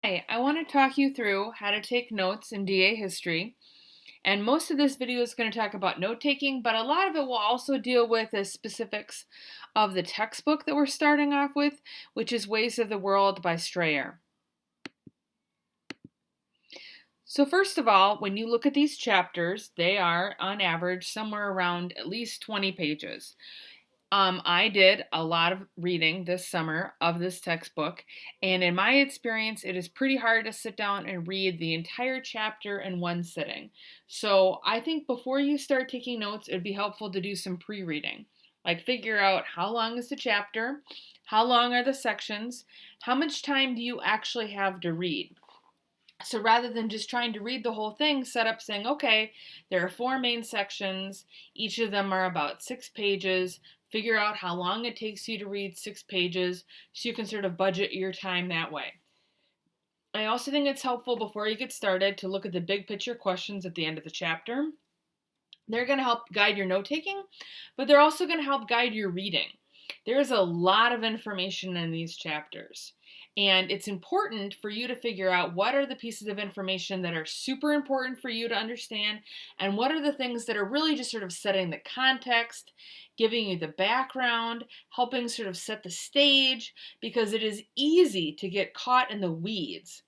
Hi, I want to talk you through how to take notes in DA history. And most of this video is going to talk about note taking, but a lot of it will also deal with the specifics of the textbook that we're starting off with, which is Ways of the World by Strayer. So first of all, when you look at these chapters, they are on average somewhere around at least 20 pages. I did a lot of reading this summer of this textbook, and in my experience, it is pretty hard to sit down and read the entire chapter in one sitting. So I think before you start taking notes, it'd be helpful to do some pre-reading. Like figure out how long is the chapter, how long are the sections, how much time do you actually have to read. So rather than just trying to read the whole thing, set up saying, okay, there are 4 main sections. Each of them are about 6 pages. Figure out how long it takes you to read 6 pages so you can sort of budget your time that way. I also think it's helpful before you get started to look at the big picture questions at the end of the chapter. They're going to help guide your note taking, but they're also going to help guide your reading. There's a lot of information in these chapters. And it's important for you to figure out what are the pieces of information that are super important for you to understand, and what are the things that are really just sort of setting the context, giving you the background, helping sort of set the stage, because it is easy to get caught in the weeds.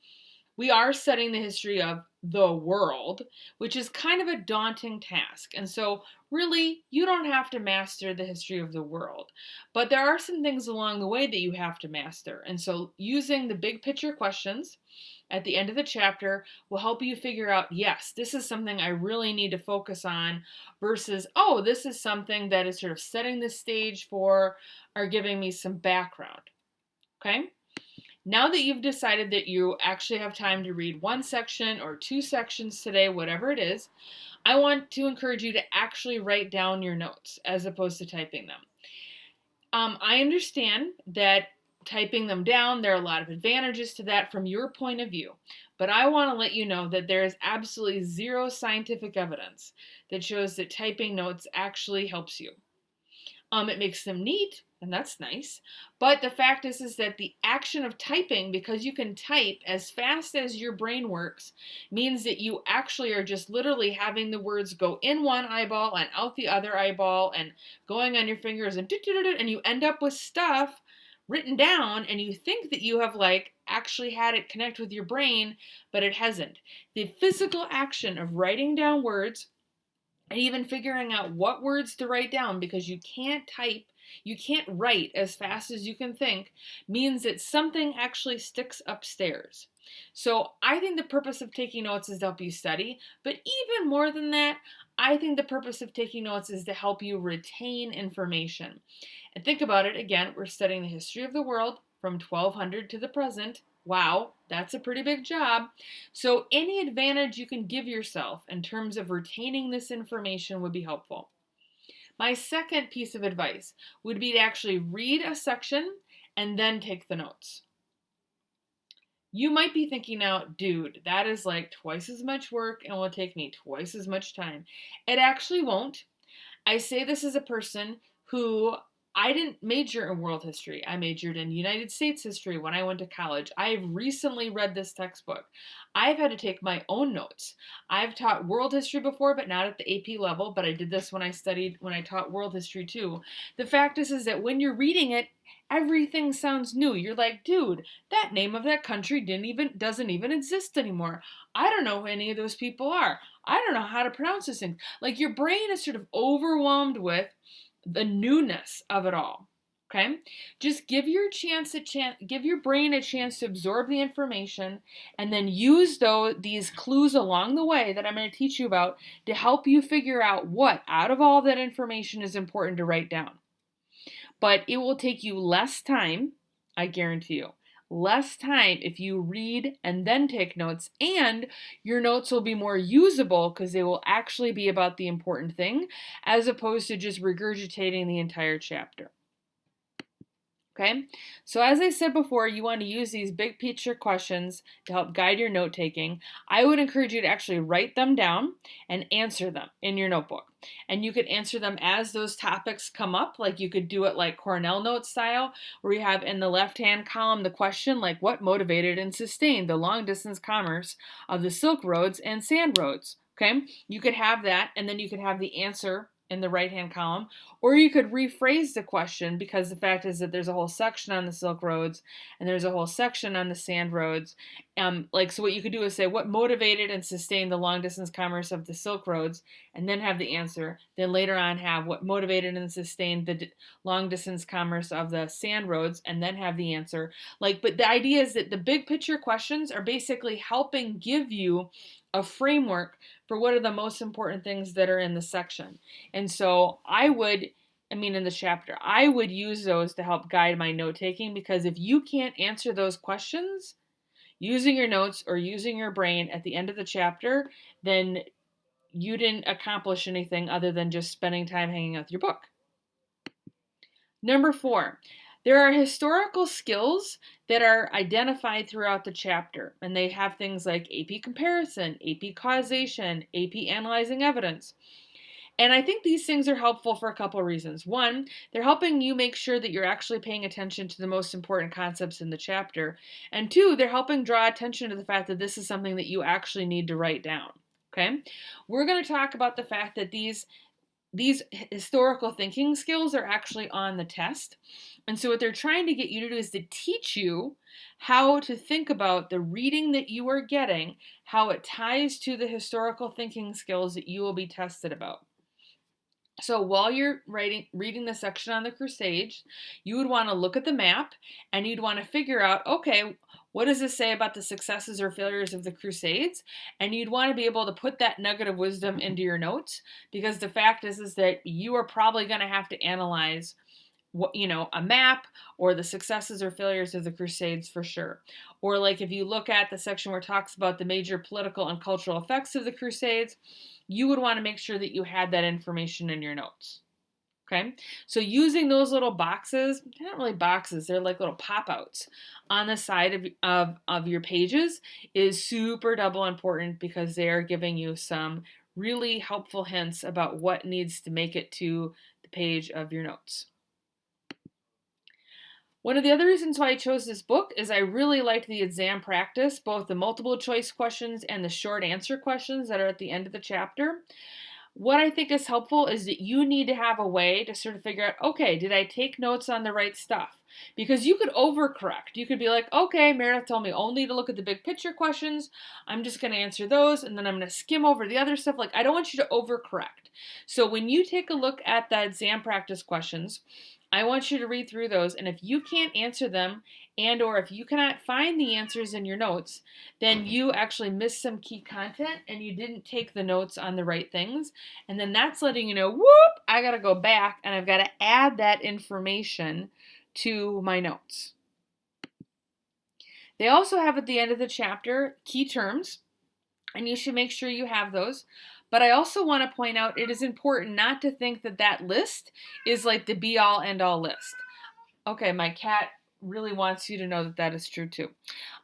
We are studying the history of the world, which is kind of a daunting task. And so, really, you don't have to master the history of the world. But there are some things along the way that you have to master. And so, using the big picture questions at the end of the chapter will help you figure out, yes, this is something I really need to focus on, versus, oh, this is something that is sort of setting the stage for or giving me some background. Okay? Now that you've decided that you actually have time to read 1 section or 2 sections today, whatever it is, I want to encourage you to actually write down your notes as opposed to typing them. I understand that typing them down, there are a lot of advantages to that from your point of view, but I want to let you know that there is absolutely zero scientific evidence that shows that typing notes actually helps you. It makes them neat, and that's nice. But the fact is that the action of typing, because you can type as fast as your brain works, means that you actually are just literally having the words go in one eyeball and out the other eyeball and going on your fingers and you end up with stuff written down, and you think that you have actually had it connect with your brain, but it hasn't. The physical action of writing down words and even figuring out what words to write down, because you can't write as fast as you can think, means that something actually sticks upstairs. So I think the purpose of taking notes is to help you study, but even more than that, I think the purpose of taking notes is to help you retain information. And think about it again, we're studying the history of the world from 1200 to the present. Wow, that's a pretty big job. So any advantage you can give yourself in terms of retaining this information would be helpful. My second piece of advice would be to actually read a section and then take the notes. You might be thinking now, dude, that is like twice as much work and will take me twice as much time. It actually won't. I say this as a person who I didn't major in world history. I majored in United States history when I went to college. I've recently read this textbook. I've had to take my own notes. I've taught world history before, but not at the AP level, but I did this when I taught world history too. The fact is that when you're reading it, everything sounds new. You're like, dude, that name of that country doesn't even exist anymore. I don't know who any of those people are. I don't know how to pronounce this thing. Like your brain is sort of overwhelmed with the newness of it all. Okay? Just give your brain a chance to absorb the information, and then use these clues along the way that I'm going to teach you about to help you figure out what out of all that information is important to write down. But it will take you less time, I guarantee you. Less time if you read and then take notes, and your notes will be more usable because they will actually be about the important thing as opposed to just regurgitating the entire chapter. Okay, so as I said before, you want to use these big picture questions to help guide your note taking. I would encourage you to actually write them down and answer them in your notebook. And you could answer them as those topics come up, like you could do it like Cornell note style, where you have in the left-hand column the question like what motivated and sustained the long-distance commerce of the Silk Roads and Sand Roads. Okay, you could have that, and then you could have the answer in the right-hand column, or you could rephrase the question, because the fact is that there's a whole section on the Silk Roads and there's a whole section on the Sand Roads. So what you could do is say, what motivated and sustained the long-distance commerce of the Silk Roads, and then have the answer. Then later on have what motivated and sustained the long-distance commerce of the Sand Roads, and then have the answer. But the idea is that the big picture questions are basically helping give you a framework for what are the most important things that are in the section. And so in the chapter, I would use those to help guide my note taking, because if you can't answer those questions using your notes or using your brain at the end of the chapter, then you didn't accomplish anything other than just spending time hanging out with your book. Number 4, there are historical skills that are identified throughout the chapter, and they have things like AP comparison, AP causation, AP analyzing evidence. And I think these things are helpful for a couple reasons. One, they're helping you make sure that you're actually paying attention to the most important concepts in the chapter. And two, they're helping draw attention to the fact that this is something that you actually need to write down. Okay? We're going to talk about the fact that these historical thinking skills are actually on the test. And so what they're trying to get you to do is to teach you how to think about the reading that you are getting, how it ties to the historical thinking skills that you will be tested about. So while you're reading the section on the Crusades, you would want to look at the map and you'd want to figure out, okay, what does this say about the successes or failures of the Crusades? And you'd want to be able to put that nugget of wisdom into your notes, because the fact is that you are probably going to have to analyze a map or the successes or failures of the Crusades for sure. Or like if you look at the section where it talks about the major political and cultural effects of the Crusades, you would want to make sure that you had that information in your notes. Okay, so using those little boxes, they're not really boxes, they're like little pop-outs on the side of your pages is super double important, because they are giving you some really helpful hints about what needs to make it to the page of your notes. One of the other reasons why I chose this book is I really liked the exam practice, both the multiple choice questions and the short answer questions that are at the end of the chapter. What I think is helpful is that you need to have a way to sort of figure out, okay, did I take notes on the right stuff? Because you could overcorrect. You could be like, okay, Meredith told me only to look at the big picture questions. I'm just going to answer those, and then I'm going to skim over the other stuff. I don't want you to overcorrect. So when you take a look at the exam practice questions, I want you to read through those, and if you can't answer them, and or if you cannot find the answers in your notes, then you actually missed some key content and you didn't take the notes on the right things. And then that's letting you know, whoop, I got to go back and I've got to add that information to my notes. They also have at the end of the chapter key terms, and you should make sure you have those. But I also want to point out it is important not to think that that list is like the be-all, end-all list. Okay, my cat really wants you to know that that is true too.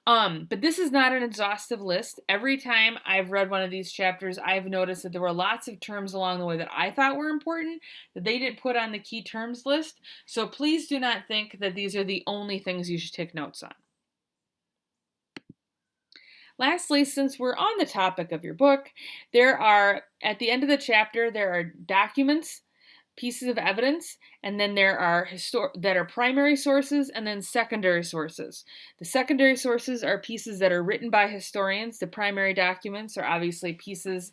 But this is not an exhaustive list. Every time I've read one of these chapters, I've noticed that there were lots of terms along the way that I thought were important that they didn't put on the key terms list. So please do not think that these are the only things you should take notes on. Lastly, since we're on the topic of your book, at the end of the chapter, there are documents, pieces of evidence, and then there are that are primary sources and then secondary sources. The secondary sources are pieces that are written by historians. The primary documents are obviously pieces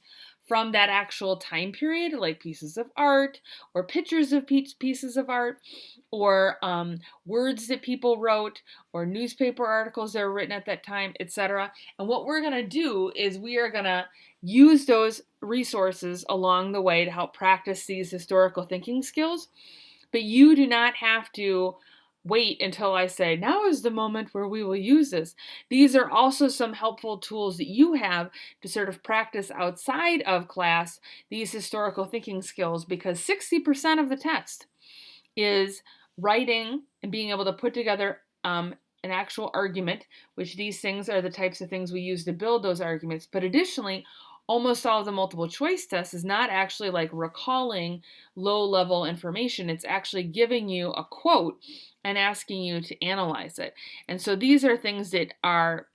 from that actual time period, like pieces of art or pictures of pieces of art, or words that people wrote, or newspaper articles that were written at that time, etc. And what we're going to do is we are going to use those resources along the way to help practice these historical thinking skills. But you do not have to wait until I say, now is the moment where we will use this. These are also some helpful tools that you have to sort of practice outside of class these historical thinking skills, because 60% of the test is writing and being able to put together an actual argument, which these things are the types of things we use to build those arguments. But additionally, almost all of the multiple choice tests is not actually like recalling low level information. It's actually giving you a quote and asking you to analyze it. And so these are things that are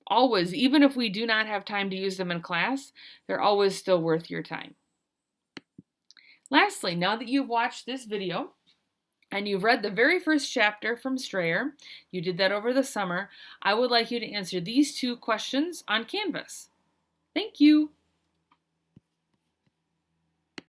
always, even if we do not have time to use them in class, they're always still worth your time. Lastly, now that you've watched this video, and you've read the very first chapter from Strayer, you did that over the summer, I would like you to answer these 2 questions on Canvas. Thank you.